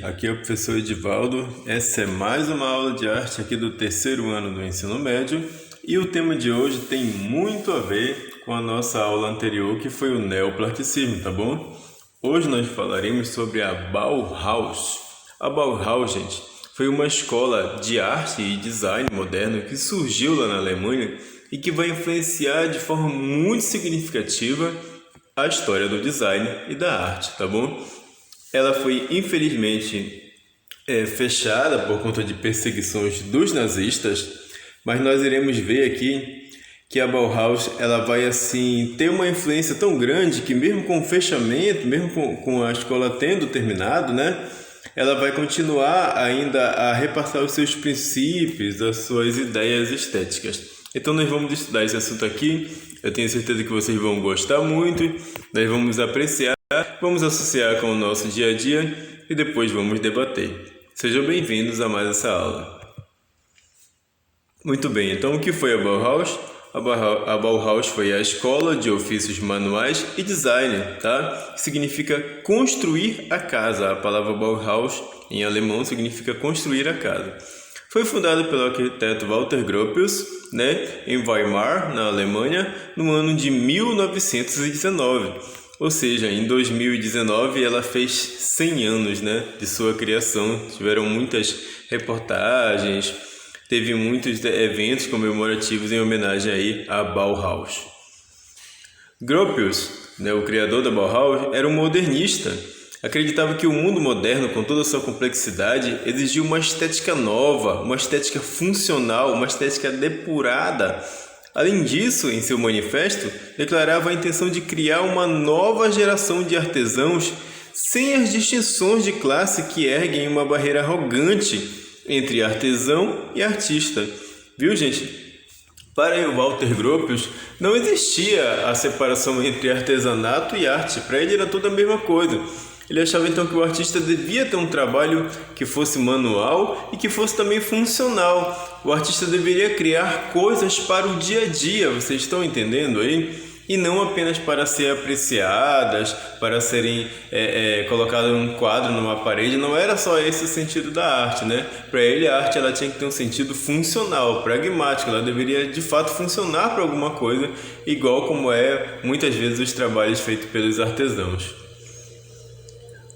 Aqui é o professor Edivaldo. Essa é mais uma aula de arte aqui do terceiro ano do ensino médio e o tema de hoje tem muito a ver com a nossa aula anterior, que foi o neoplasticismo, tá bom? Hoje nós falaremos sobre a Bauhaus. A Bauhaus, gente, foi uma escola de arte e design moderno que surgiu lá na Alemanha e que vai influenciar de forma muito significativa a história do design e da arte, tá bom? Ela foi, infelizmente, fechada por conta de perseguições dos nazistas, mas nós iremos ver aqui que a Bauhaus ela vai assim ter uma influência tão grande que mesmo com o fechamento, mesmo com a escola tendo terminado, né, ela vai continuar ainda a repassar os seus princípios, as suas ideias estéticas. Então nós vamos estudar esse assunto aqui, eu tenho certeza que vocês vão gostar muito, nós vamos apreciar, vamos associar com o nosso dia a dia e depois vamos debater. Sejam bem-vindos a mais essa aula. Muito bem, então o que foi a Bauhaus? A Bauhaus foi a escola de ofícios manuais e design, tá? Que significa construir a casa. A palavra Bauhaus em alemão significa construir a casa. Foi fundada pelo arquiteto Walter Gropius, né, em Weimar, na Alemanha, no ano de 1919. Ou seja, em 2019 ela fez 100 anos, né, de sua criação. Tiveram muitas reportagens, teve muitos eventos comemorativos em homenagem aí à Bauhaus. Gropius, né, o criador da Bauhaus, era um modernista. Acreditava que o mundo moderno, com toda a sua complexidade, exigia uma estética nova, uma estética funcional, uma estética depurada. Além disso, em seu manifesto, declarava a intenção de criar uma nova geração de artesãos sem as distinções de classe que erguem uma barreira arrogante entre artesão e artista. Viu, gente? Para o Walter Gropius, não existia a separação entre artesanato e arte. Para ele era tudo a mesma coisa. Ele achava então que o artista devia ter um trabalho que fosse manual e que fosse também funcional. O artista deveria criar coisas para o dia a dia, vocês estão entendendo aí? E não apenas para ser apreciadas, para serem colocadas num quadro, numa parede. Não era só esse o sentido da arte, né? Para ele, a arte ela tinha que ter um sentido funcional, pragmático. Ela deveria, de fato, funcionar para alguma coisa, igual como muitas vezes, os trabalhos feitos pelos artesãos.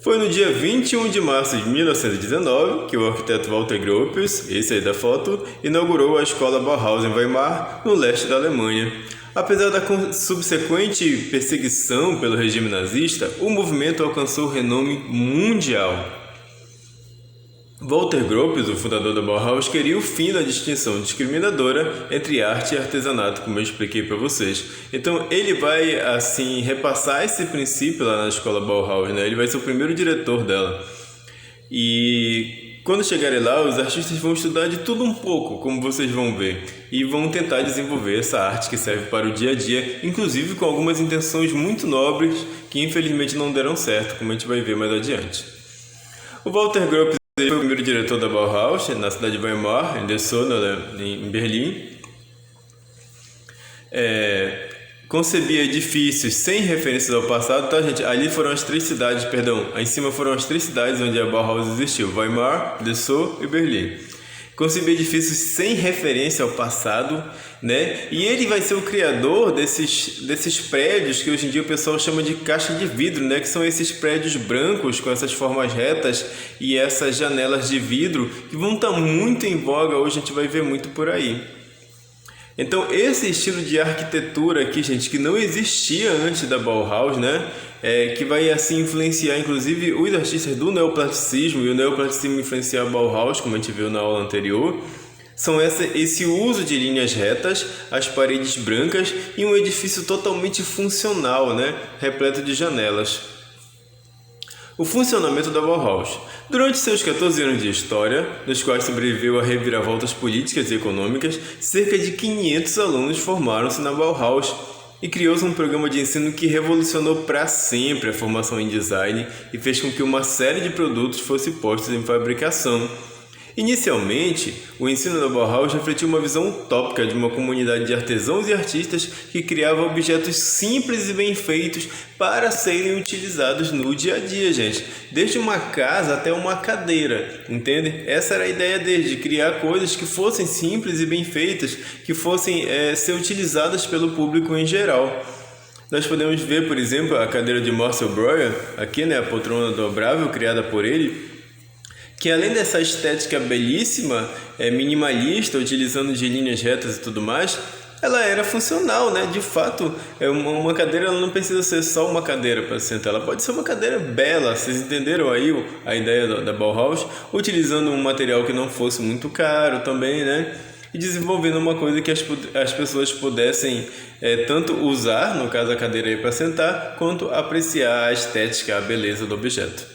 Foi no dia 21 de março de 1919 que o arquiteto Walter Gropius, esse aí da foto, inaugurou a escola Bauhaus em Weimar, no leste da Alemanha. Apesar da subsequente perseguição pelo regime nazista, o movimento alcançou renome mundial. Walter Gropius, o fundador da Bauhaus, queria o fim da distinção discriminadora entre arte e artesanato, como eu expliquei para vocês. Então, ele vai, assim, repassar esse princípio lá na escola Bauhaus, né? Ele vai ser o primeiro diretor dela. E quando chegarem lá, os artistas vão estudar de tudo um pouco, como vocês vão ver, e vão tentar desenvolver essa arte que serve para o dia a dia, inclusive com algumas intenções muito nobres que infelizmente não deram certo, como a gente vai ver mais adiante. O Walter Gropius foi o primeiro diretor da Bauhaus na cidade de Weimar, em Dessau, em Berlim. Concebia edifícios sem referências ao passado, tá, gente? Ali foram as três cidades, aí em cima foram as três cidades onde a Bauhaus existiu: Weimar, Dessau e Berlim. Concebia edifícios sem referência ao passado, né? E ele vai ser o criador desses prédios que hoje em dia o pessoal chama de caixa de vidro, né? Que são esses prédios brancos com essas formas retas e essas janelas de vidro que vão estar muito em voga hoje, a gente vai ver muito por aí. Então, esse estilo de arquitetura aqui, gente, que não existia antes da Bauhaus, né? Que vai assim influenciar, inclusive, os artistas do neoplasticismo, e o neoplasticismo influenciar a Bauhaus, como a gente viu na aula anterior, são esse uso de linhas retas, as paredes brancas e um edifício totalmente funcional, né? Repleto de janelas. O funcionamento da Bauhaus. Durante seus 14 anos de história, nos quais sobreviveu a reviravoltas políticas e econômicas, cerca de 500 alunos formaram-se na Bauhaus e criou-se um programa de ensino que revolucionou para sempre a formação em design e fez com que uma série de produtos fosse postos em fabricação. Inicialmente, o ensino da Bauhaus refletiu uma visão utópica de uma comunidade de artesãos e artistas que criava objetos simples e bem feitos para serem utilizados no dia a dia, gente. Desde uma casa até uma cadeira, entende? Essa era a ideia deles, de criar coisas que fossem simples e bem feitas, que fossem ser utilizadas pelo público em geral. Nós podemos ver, por exemplo, a cadeira de Marcel Breuer, aqui, né, a poltrona dobrável criada por ele, que além dessa estética belíssima, minimalista, utilizando de linhas retas e tudo mais, ela era funcional, né? De fato, uma cadeira ela não precisa ser só uma cadeira para sentar, ela pode ser uma cadeira bela. Vocês entenderam aí a ideia da Bauhaus? Utilizando um material que não fosse muito caro também, né? E desenvolvendo uma coisa que as pessoas pudessem tanto usar, no caso a cadeira aí para sentar, quanto apreciar a estética, a beleza do objeto.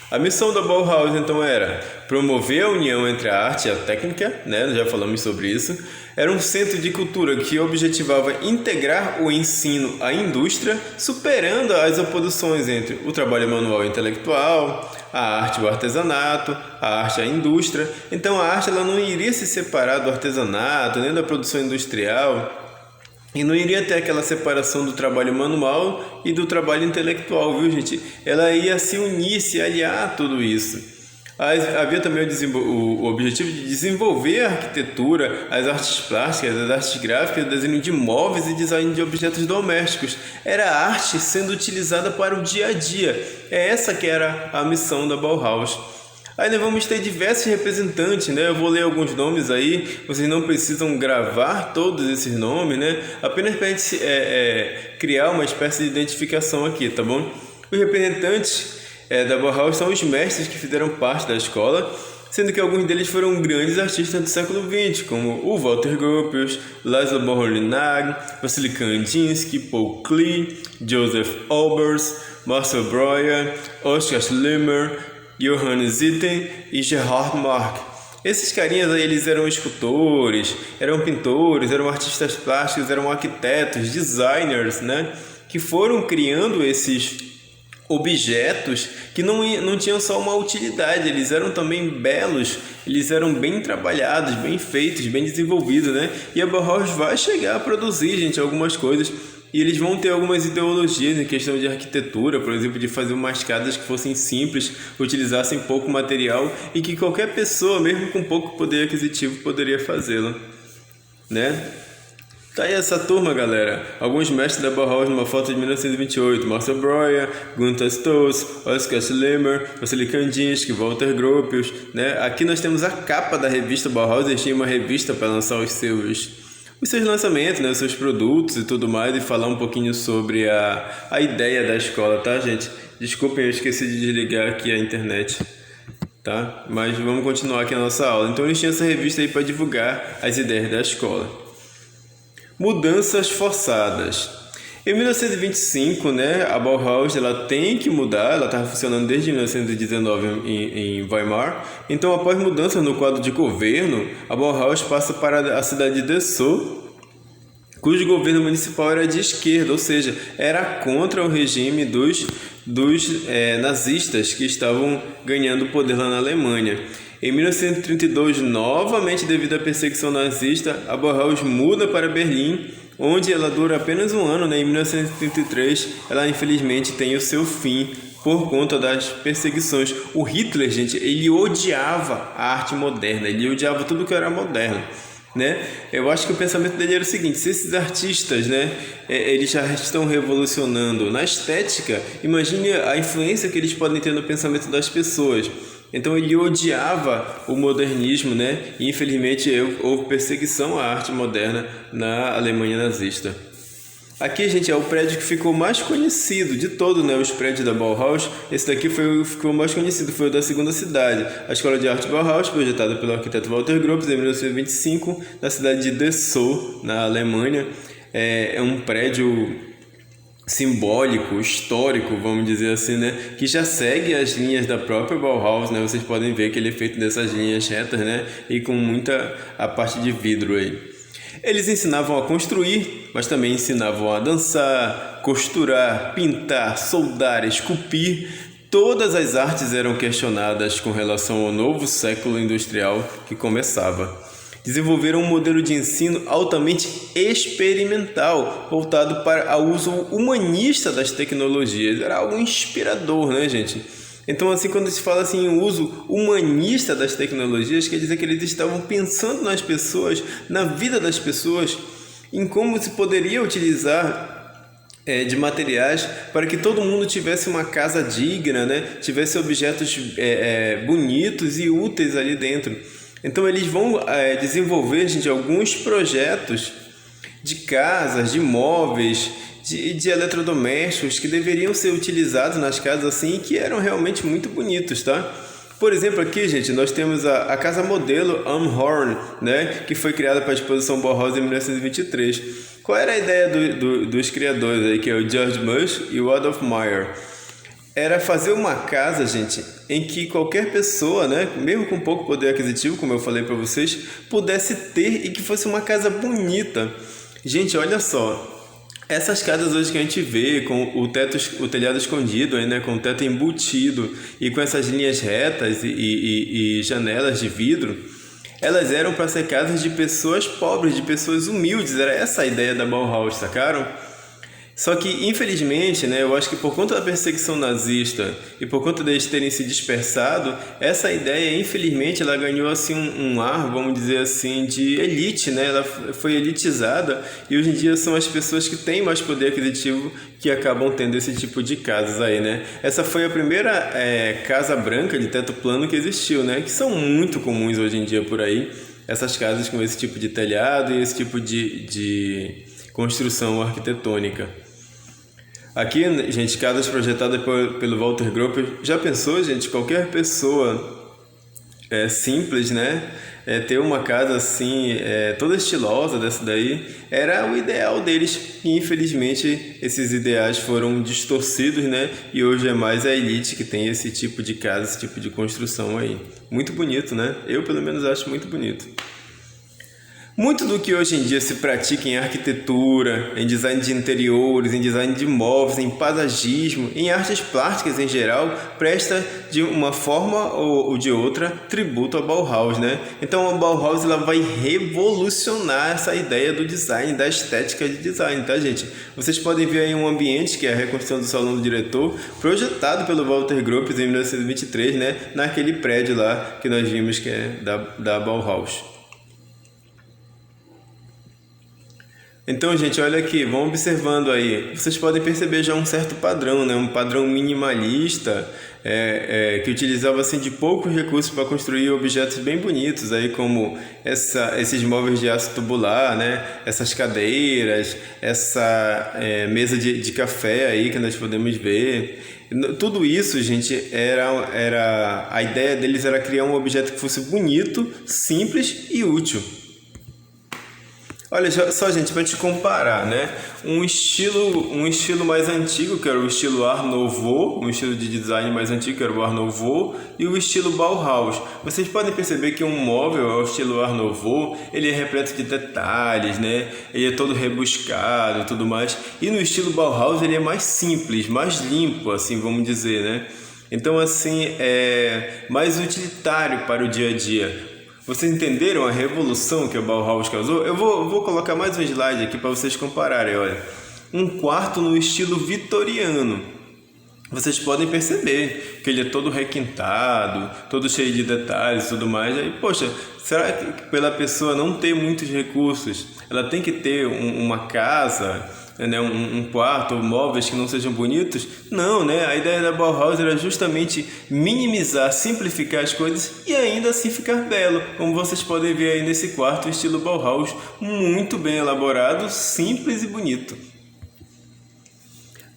A missão da Bauhaus, então, era promover a união entre a arte e a técnica, né? Já falamos sobre isso. Era um centro de cultura que objetivava integrar o ensino à indústria, superando as oposições entre o trabalho manual e intelectual, a arte e o artesanato, a arte e a indústria. Então, a arte ela não iria se separar do artesanato, nem da produção industrial, e não iria ter aquela separação do trabalho manual e do trabalho intelectual, viu, gente? Ela ia se unir, se aliar a tudo isso. Havia também o objetivo de desenvolver a arquitetura, as artes plásticas, as artes gráficas, o desenho de móveis e design de objetos domésticos. Era a arte sendo utilizada para o dia a dia. É essa que era a missão da Bauhaus. Aí nós vamos ter diversos representantes, né? Eu vou ler alguns nomes aí, vocês não precisam gravar todos esses nomes, né? Apenas para a gente criar uma espécie de identificação aqui, tá bom? Os representantes da Bauhaus são os mestres que fizeram parte da escola, sendo que alguns deles foram grandes artistas do século XX, como o Walter Gropius, Laszlo Boholinar, Wassily Kandinsky, Paul Klee, Joseph Albers, Marcel Breuer, Oskar Schlemmer, Johannes Itten e Gerhard Mark. Esses carinhas aí, eles eram escultores, eram pintores, eram artistas plásticos, eram arquitetos, designers, né? Que foram criando esses objetos que não tinham só uma utilidade, eles eram também belos, eles eram bem trabalhados, bem feitos, bem desenvolvidos, né? E a Bauhaus vai chegar a produzir, gente, algumas coisas. E eles vão ter algumas ideologias em questão de arquitetura, por exemplo, de fazer umas escadas que fossem simples, utilizassem pouco material e que qualquer pessoa, mesmo com pouco poder aquisitivo, poderia fazê-lo, né? Tá aí essa turma, galera. Alguns mestres da Bauhaus numa foto de 1928. Marcel Breuer, Gunther Stoss, Oskar Schlemmer, Wassily Kandinsky, Walter Gropius, né? Aqui nós temos a capa da revista Bauhaus. Eles tinham uma revista para lançar os seus lançamentos, né, os seus produtos e tudo mais, e falar um pouquinho sobre a ideia da escola, tá, gente? Desculpem, eu esqueci de desligar aqui a internet, tá? Mas vamos continuar aqui a nossa aula. Então eles tinham essa revista aí para divulgar as ideias da escola. Mudanças forçadas. Em 1925, né, a Bauhaus ela tem que mudar, ela estava funcionando desde 1919 em Weimar. Então, após mudanças no quadro de governo, a Bauhaus passa para a cidade de Dessau, cujo governo municipal era de esquerda, ou seja, era contra o regime dos nazistas que estavam ganhando poder lá na Alemanha. Em 1932, novamente devido à perseguição nazista, a Bauhaus muda para Berlim, onde ela dura apenas um ano, né? Em 1933, ela infelizmente tem o seu fim por conta das perseguições. O Hitler, gente, ele odiava a arte moderna, ele odiava tudo que era moderno, né? Eu acho que o pensamento dele era o seguinte: se esses artistas, né, eles já estão revolucionando na estética, imagine a influência que eles podem ter no pensamento das pessoas. Então ele odiava o modernismo, né? E infelizmente houve perseguição à arte moderna na Alemanha nazista. Aqui, gente, é o prédio que ficou mais conhecido de todos, né? Os prédios da Bauhaus. Esse daqui ficou mais conhecido, foi o da segunda cidade. A Escola de Arte Bauhaus, projetada pelo arquiteto Walter Gropius em 1925, na cidade de Dessau, na Alemanha. É um prédio simbólico, histórico, vamos dizer assim, né? Que já segue as linhas da própria Bauhaus, né? Vocês podem ver que ele é feito dessas linhas retas, né? E com muita a parte de vidro aí. Eles ensinavam a construir, mas também ensinavam a dançar, costurar, pintar, soldar, esculpir. todas as artes eram questionadas com relação ao novo século industrial que começava. Desenvolveram um modelo de ensino altamente experimental, voltado para o uso humanista das tecnologias. Era algo inspirador, né, gente? Então, assim, quando se fala assim, em uso humanista das tecnologias, quer dizer que eles estavam pensando nas pessoas, na vida das pessoas, em como se poderia utilizar de materiais para que todo mundo tivesse uma casa digna, né? Tivesse objetos bonitos e úteis ali dentro. Então eles vão desenvolver, gente, alguns projetos de casas, de móveis, de eletrodomésticos que deveriam ser utilizados nas casas assim e que eram realmente muito bonitos, tá? Por exemplo, aqui, gente, nós temos a casa modelo Amhorn, né, que foi criada para a exposição Bauhaus em 1923. Qual era a ideia dos criadores aí, que é o George Mush e o Adolf Meyer? Era fazer uma casa, gente, em que qualquer pessoa, né, mesmo com pouco poder aquisitivo, como eu falei para vocês, pudesse ter e que fosse uma casa bonita. Gente, olha só. Essas casas hoje que a gente vê com o telhado escondido, né, com o teto embutido e com essas linhas retas e janelas de vidro, elas eram para ser casas de pessoas pobres, de pessoas humildes. Era essa a ideia da Bauhaus, sacaram? Só que, infelizmente, né, eu acho que por conta da perseguição nazista e por conta deles terem se dispersado, essa ideia, infelizmente, ela ganhou assim um ar, vamos dizer assim, de elite, né? Ela foi elitizada e hoje em dia são as pessoas que têm mais poder aquisitivo que acabam tendo esse tipo de casas aí, né? Essa foi a primeira casa branca de teto plano que existiu, né? Que são muito comuns hoje em dia por aí, essas casas com esse tipo de telhado e esse tipo de construção arquitetônica. Aqui, gente, casas projetadas pelo Walter Gropius. Já pensou, gente, qualquer pessoa simples, né, ter uma casa assim, toda estilosa dessa daí, era o ideal deles. E, infelizmente, esses ideais foram distorcidos, né, e hoje é mais a elite que tem esse tipo de casa, esse tipo de construção aí. Muito bonito, né? Eu, pelo menos, acho muito bonito. Muito do que hoje em dia se pratica em arquitetura, em design de interiores, em design de móveis, em paisagismo, em artes plásticas em geral, presta de uma forma ou de outra tributo à Bauhaus, né? Então a Bauhaus ela vai revolucionar essa ideia do design, da estética de design, tá, gente? Vocês podem ver aí um ambiente que é a reconstrução do Salão do Diretor, projetado pelo Walter Gropius em 1923, né? Naquele prédio lá que nós vimos que é da Bauhaus. Então, gente, olha aqui, vão observando aí. Vocês podem perceber já um certo padrão, né? Um padrão minimalista que utilizava assim de poucos recursos para construir objetos bem bonitos, aí como esses móveis de aço tubular, né? Essas cadeiras, essa mesa de café aí que nós podemos ver. Tudo isso, gente, a ideia deles era criar um objeto que fosse bonito, simples e útil. Olha só, gente, para te comparar, né? Um estilo mais antigo, que era o estilo Art Nouveau, um estilo de design mais antigo, que era o Art Nouveau, e o estilo Bauhaus. Vocês podem perceber que um móvel, ao estilo Art Nouveau, ele é repleto de detalhes, né? Ele é todo rebuscado e tudo mais. E no estilo Bauhaus ele é mais simples, mais limpo, assim, vamos dizer, né? Então, assim, é mais utilitário para o dia a dia. Vocês entenderam a revolução que a Bauhaus causou? Eu vou colocar mais um slide aqui para vocês compararem. Olha, um quarto no estilo vitoriano. Vocês podem perceber que ele é todo requintado, todo cheio de detalhes e tudo mais. Aí, poxa, será que pela pessoa não ter muitos recursos, ela tem que ter uma casa, né, um quarto, móveis que não sejam bonitos? Não, né? A ideia da Bauhaus era justamente minimizar, simplificar as coisas e ainda assim ficar belo, como vocês podem ver aí nesse quarto estilo Bauhaus, muito bem elaborado, simples e bonito.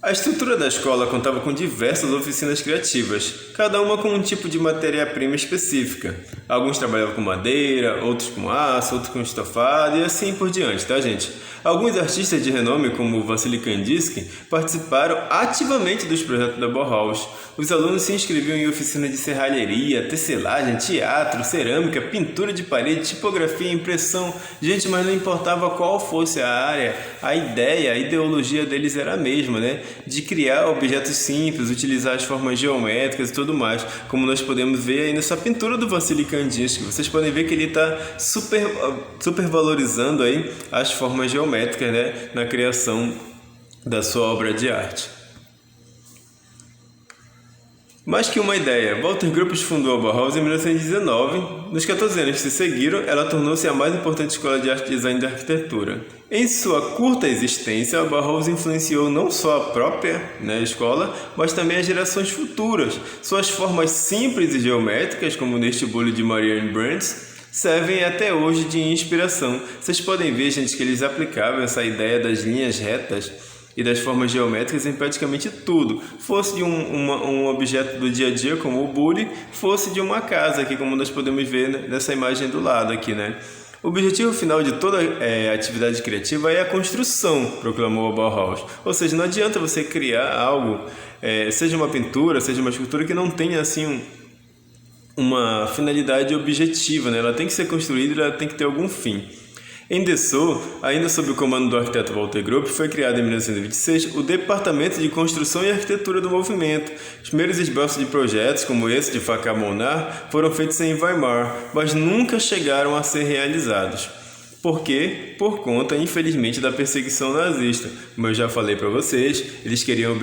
A estrutura da escola contava com diversas oficinas criativas, cada uma com um tipo de matéria-prima específica. Alguns trabalhavam com madeira, outros com aço, outros com estofado e assim por diante, tá, gente? Alguns artistas de renome, como Vassily Kandinsky, participaram ativamente dos projetos da Bauhaus. Os alunos se inscreviam em oficinas de serralheria, tecelagem, teatro, cerâmica, pintura de parede, tipografia, impressão. Gente, mas não importava qual fosse a área, a ideia, a ideologia deles era a mesma, né? de criar objetos simples, utilizar as formas geométricas e tudo mais, como nós podemos ver aí nessa pintura do Vassily Kandinsky. Vocês podem ver que ele está super valorizando aí as formas geométricas, né, na criação da sua obra de arte. Mais que uma ideia, Walter Gropius fundou a Bauhaus em 1919. Nos 14 anos que se seguiram, ela tornou-se a mais importante escola de arte e design da arquitetura. Em sua curta existência, a Bauhaus influenciou não só a própria, escola, mas também as gerações futuras. Suas formas simples e geométricas, como neste bolo de Marianne Brandt, servem até hoje de inspiração. Vocês podem ver, gente, que eles aplicavam essa ideia das linhas retas e das formas geométricas em praticamente tudo. Fosse de um objeto do dia a dia, como o bule, fosse de uma casa, aqui como nós podemos ver nessa imagem do lado aqui, né? O objetivo final de toda atividade criativa é a construção, proclamou a Bauhaus. Ou seja, não adianta você criar algo, seja uma pintura, seja uma escultura, que não tenha assim uma finalidade objetiva, né? Ela tem que ser construída, ela tem que ter algum fim. Em Dessau, ainda sob o comando do arquiteto Walter Gropius, foi criado em 1926 o Departamento de Construção e Arquitetura do Movimento. Os primeiros esboços de projetos, como esse de Facap Monard, foram feitos em Weimar, mas nunca chegaram a ser realizados. Por quê? Por conta, infelizmente, da perseguição nazista. Como eu já falei para vocês, eles queriam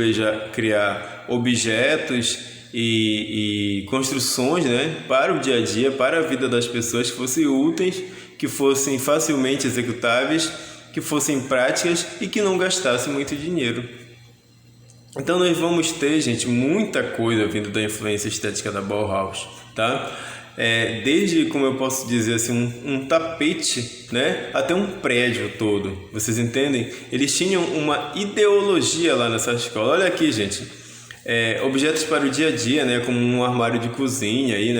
criar objetos e construções, para o dia a dia, para a vida das pessoas, que fossem úteis, que fossem facilmente executáveis, que fossem práticas e que não gastassem muito dinheiro. Então nós vamos ter, gente, muita coisa vindo da influência estética da Bauhaus, tá? Desde, como eu posso dizer assim, um tapete, até um prédio todo. Vocês entendem? Eles tinham uma ideologia lá nessa escola. Olha aqui, gente. Objetos para o dia a dia, como um armário de cozinha aí,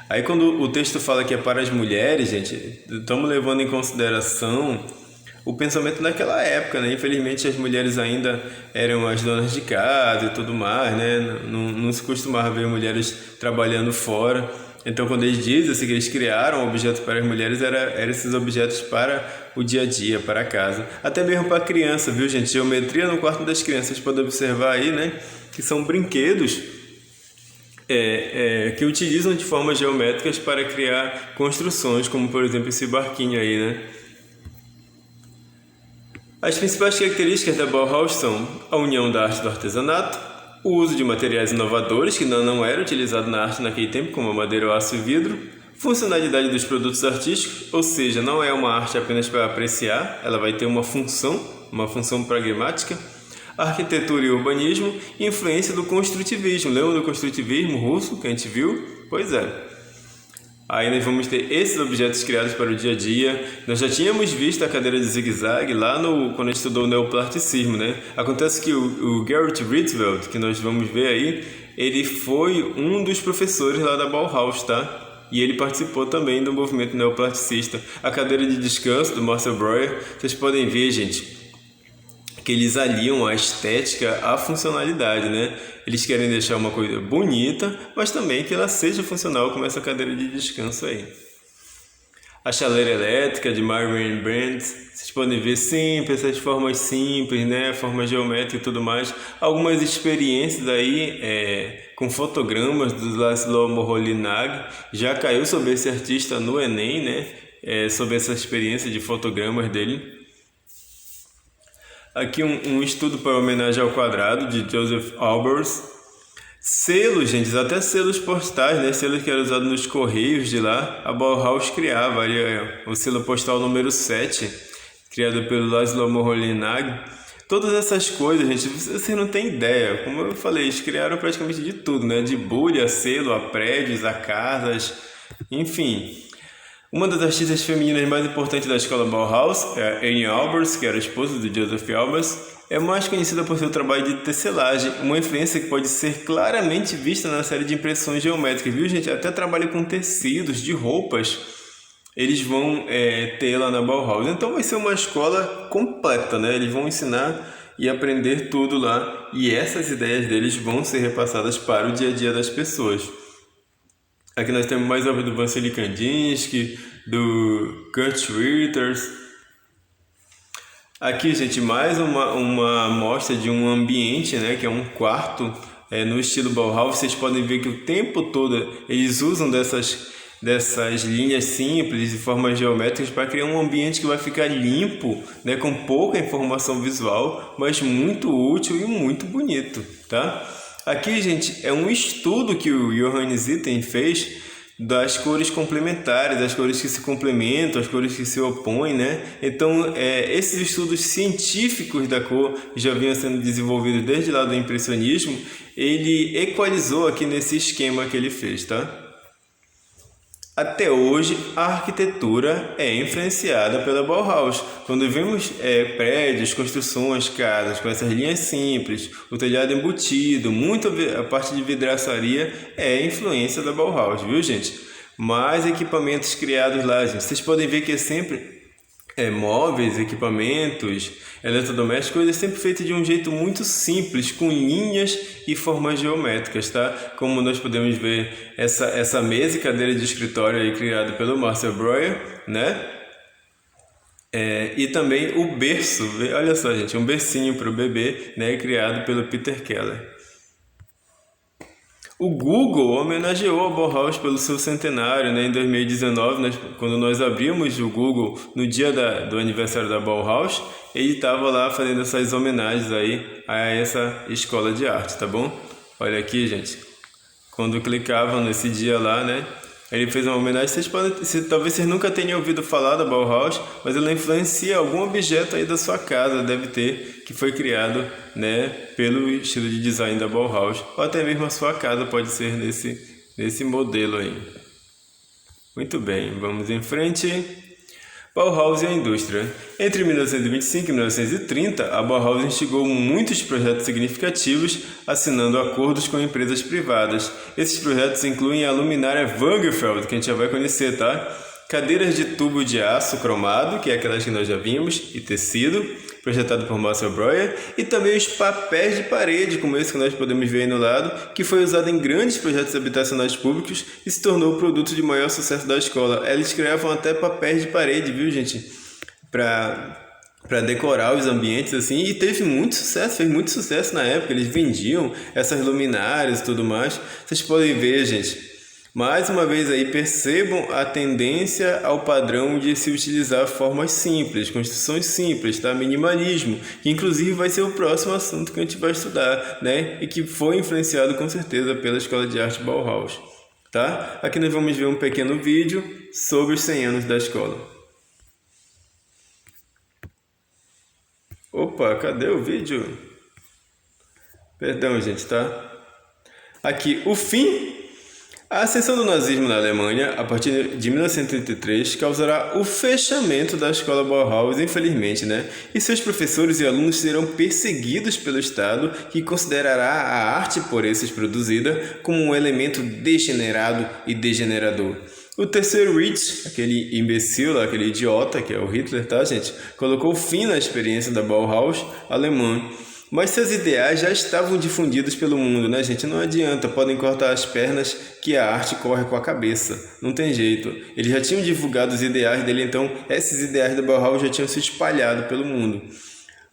Aí quando o texto fala que é para as mulheres, gente, estamos levando em consideração o pensamento daquela época, Infelizmente as mulheres ainda eram as donas de casa e tudo mais, Não se costumava ver mulheres trabalhando fora. Então quando eles dizem assim, que eles criaram objetos para as mulheres, eram esses objetos para o dia a dia, para a casa. Até mesmo para a criança, viu, gente? Geometria no quarto das crianças, podem observar aí, que são brinquedos que utilizam de formas geométricas para criar construções, como por exemplo esse barquinho aí, As principais características da Bauhaus são a união da arte e do artesanato, o uso de materiais inovadores que não era utilizado na arte naquele tempo, como a madeira, o aço e o vidro, funcionalidade dos produtos artísticos, ou seja, não é uma arte apenas para apreciar, ela vai ter uma função pragmática, arquitetura e urbanismo, e influência do construtivismo. Lembra do construtivismo russo que a gente viu? Pois é. Aí nós vamos ter esses objetos criados para o dia a dia. Nós já tínhamos visto a cadeira de zigue-zague lá quando a gente estudou o neoplasticismo, Acontece que o Gerrit Rietveld, que nós vamos ver aí, ele foi um dos professores lá da Bauhaus, tá? E ele participou também do movimento neoplasticista. A cadeira de descanso do Marcel Breuer, vocês podem ver, gente, que eles aliam a estética à funcionalidade, Eles querem deixar uma coisa bonita, mas também que ela seja funcional, como essa cadeira de descanso aí. A chaleira elétrica de Marianne Brandt, vocês podem ver sempre essas formas simples, formas geométricas e tudo mais. Algumas experiências aí com fotogramas do Laszlo Moholy-Nagy, já caiu sobre esse artista no Enem, sobre essa experiência de fotogramas dele. Aqui um estudo para homenagem ao quadrado, de Joseph Albers. Selos, gente, até selos postais, selos que eram usados nos correios de lá, a Bauhaus criava. Ali, o selo postal número 7, criado pelo Laszlo Moholy-Nagy. Todas essas coisas, gente, vocês não têm ideia. Como eu falei, eles criaram praticamente de tudo, de bule a selo, a prédios, a casas, enfim. Uma das artistas femininas mais importantes da escola Bauhaus, a Annie Albers, que era a esposa de Joseph Albers, é mais conhecida por seu trabalho de tecelagem, uma influência que pode ser claramente vista na série de impressões geométricas, viu, gente? Até trabalho com tecidos, de roupas, eles vão ter lá na Bauhaus. Então vai ser uma escola completa, Eles vão ensinar e aprender tudo lá, e essas ideias deles vão ser repassadas para o dia a dia das pessoas. Aqui nós temos mais obras do Vassily Kandinsky, do Kurt Schwitters. Aqui, gente, mais uma amostra de um ambiente, né, que é um quarto no estilo Bauhaus. Vocês podem ver que o tempo todo eles usam dessas linhas simples e formas geométricas para criar um ambiente que vai ficar limpo, né, com pouca informação visual, mas muito útil e muito bonito, tá? Aqui, gente, é um estudo que o Johannes Itten fez das cores complementares, as cores que se complementam, as cores que se opõem, né? Então, esses estudos científicos da cor já vinham sendo desenvolvidos desde lá do impressionismo. Ele equalizou aqui nesse esquema que ele fez, tá? Até hoje, a arquitetura é influenciada pela Bauhaus. Quando vemos prédios, construções, casas com essas linhas simples, o telhado embutido, a parte de vidraçaria é influência da Bauhaus, viu, gente? Mais equipamentos criados lá, gente. Vocês podem ver que é sempre móveis, equipamentos, eletrodomésticos, coisas sempre feitas de um jeito muito simples, com linhas e formas geométricas, tá? Como nós podemos ver essa mesa e cadeira de escritório aí criada pelo Marcel Breuer, né? E também o berço, olha só, gente, um bercinho para o bebê, né? Criado pelo Peter Keller. O Google homenageou a Bauhaus pelo seu centenário, né? Em 2019, quando nós abrimos o Google no dia do aniversário da Bauhaus, ele estava lá fazendo essas homenagens aí a essa escola de arte, tá bom? Olha aqui, gente, quando clicavam nesse dia lá, né? Ele fez uma homenagem. Talvez vocês nunca tenham ouvido falar da Bauhaus, mas ela influencia algum objeto aí da sua casa, deve ter, que foi criado, né, pelo estilo de design da Bauhaus, ou até mesmo a sua casa pode ser nesse modelo aí. Muito bem, vamos em frente. Bauhaus e a indústria. Entre 1925 e 1930, a Bauhaus instigou muitos projetos significativos, assinando acordos com empresas privadas. Esses projetos incluem a luminária Wagenfeld, que a gente já vai conhecer, tá? Cadeiras de tubo de aço cromado, que é aquelas que nós já vimos, e tecido, projetado por Marcel Breuer, e também os papéis de parede, como esse que nós podemos ver aí no lado, que foi usado em grandes projetos habitacionais públicos e se tornou o produto de maior sucesso da escola. Eles criavam até papéis de parede, viu, gente? Para decorar os ambientes, assim, e teve muito sucesso, fez muito sucesso na época. Eles vendiam essas luminárias e tudo mais. Vocês podem ver, gente. Mais uma vez aí, percebam a tendência ao padrão de se utilizar formas simples, construções simples, tá? Minimalismo, que inclusive vai ser o próximo assunto que a gente vai estudar, né? E que foi influenciado com certeza pela Escola de Arte Bauhaus, tá? Aqui nós vamos ver um pequeno vídeo sobre os 100 anos da escola. Opa, cadê o vídeo? Perdão, gente, tá? Aqui, o fim. A ascensão do nazismo na Alemanha, a partir de 1933, causará o fechamento da escola Bauhaus, infelizmente, né? E seus professores e alunos serão perseguidos pelo Estado, que considerará a arte por esses produzida como um elemento degenerado e degenerador. O terceiro Reich, aquele imbecil, aquele idiota, que é o Hitler, tá, gente? Colocou fim na experiência da Bauhaus alemã. Mas seus ideais já estavam difundidos pelo mundo, né, gente? Não adianta, podem cortar as pernas que a arte corre com a cabeça. Não tem jeito. Eles já tinham divulgado os ideais dele, então esses ideais da Bauhaus já tinham se espalhado pelo mundo.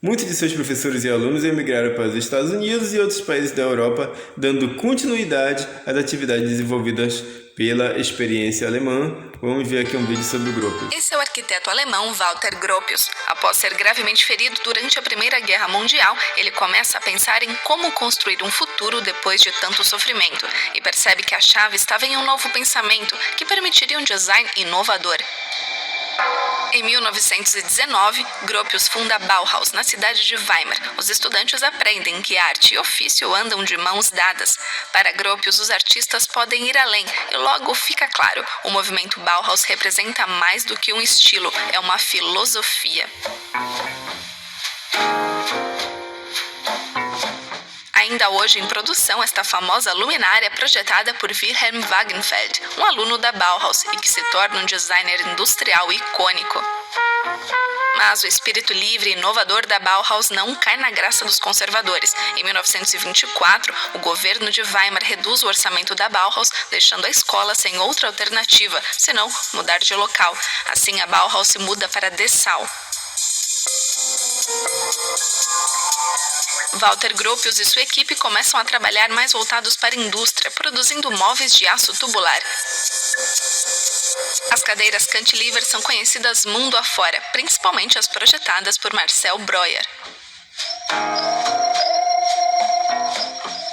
Muitos de seus professores e alunos emigraram para os Estados Unidos e outros países da Europa, dando continuidade às atividades desenvolvidas pela experiência alemã. Vamos ver aqui um vídeo sobre o Gropius. Esse é o arquiteto alemão Walter Gropius. Após ser gravemente ferido durante a Primeira Guerra Mundial, ele começa a pensar em como construir um futuro depois de tanto sofrimento e percebe que a chave estava em um novo pensamento que permitiria um design inovador. Em 1919, Gropius funda a Bauhaus na cidade de Weimar. Os estudantes aprendem que arte e ofício andam de mãos dadas. Para Gropius, os artistas podem ir além e logo fica claro, o movimento Bauhaus representa mais do que um estilo, é uma filosofia. Ainda hoje em produção, esta famosa luminária é projetada por Wilhelm Wagenfeld, um aluno da Bauhaus e que se torna um designer industrial icônico. Mas o espírito livre e inovador da Bauhaus não cai na graça dos conservadores. Em 1924, o governo de Weimar reduz o orçamento da Bauhaus, deixando a escola sem outra alternativa, senão mudar de local. Assim, a Bauhaus se muda para Dessau. Walter Gropius e sua equipe começam a trabalhar mais voltados para a indústria, produzindo móveis de aço tubular. As cadeiras cantilever são conhecidas mundo afora, principalmente as projetadas por Marcel Breuer.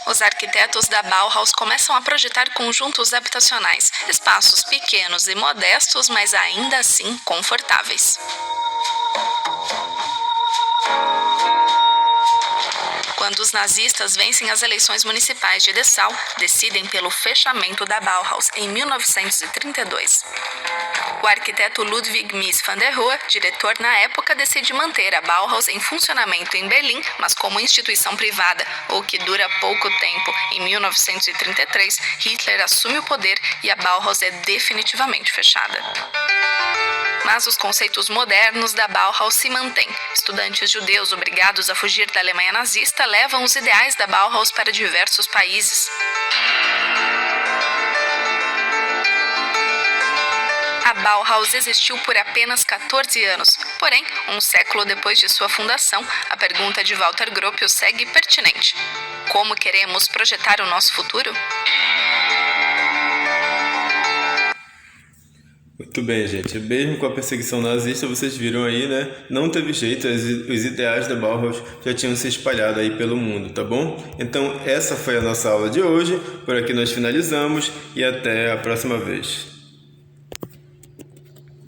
Os arquitetos da Bauhaus começam a projetar conjuntos habitacionais, espaços pequenos e modestos, mas ainda assim confortáveis. Quando os nazistas vencem as eleições municipais de Dessau, decidem pelo fechamento da Bauhaus em 1932. O arquiteto Ludwig Mies van der Rohe, diretor na época, decide manter a Bauhaus em funcionamento em Berlim, mas como instituição privada, o que dura pouco tempo. Em 1933, Hitler assume o poder e a Bauhaus é definitivamente fechada. Mas os conceitos modernos da Bauhaus se mantêm. Estudantes judeus obrigados a fugir da Alemanha nazista levam os ideais da Bauhaus para diversos países. A Bauhaus existiu por apenas 14 anos, porém, um século depois de sua fundação, a pergunta de Walter Gropius segue pertinente. Como queremos projetar o nosso futuro? Muito bem, gente. Mesmo com a perseguição nazista, vocês viram aí, né? Não teve jeito, os ideais da Bauhaus já tinham se espalhado aí pelo mundo, tá bom? Então, essa foi a nossa aula de hoje. Por aqui nós finalizamos e até a próxima vez.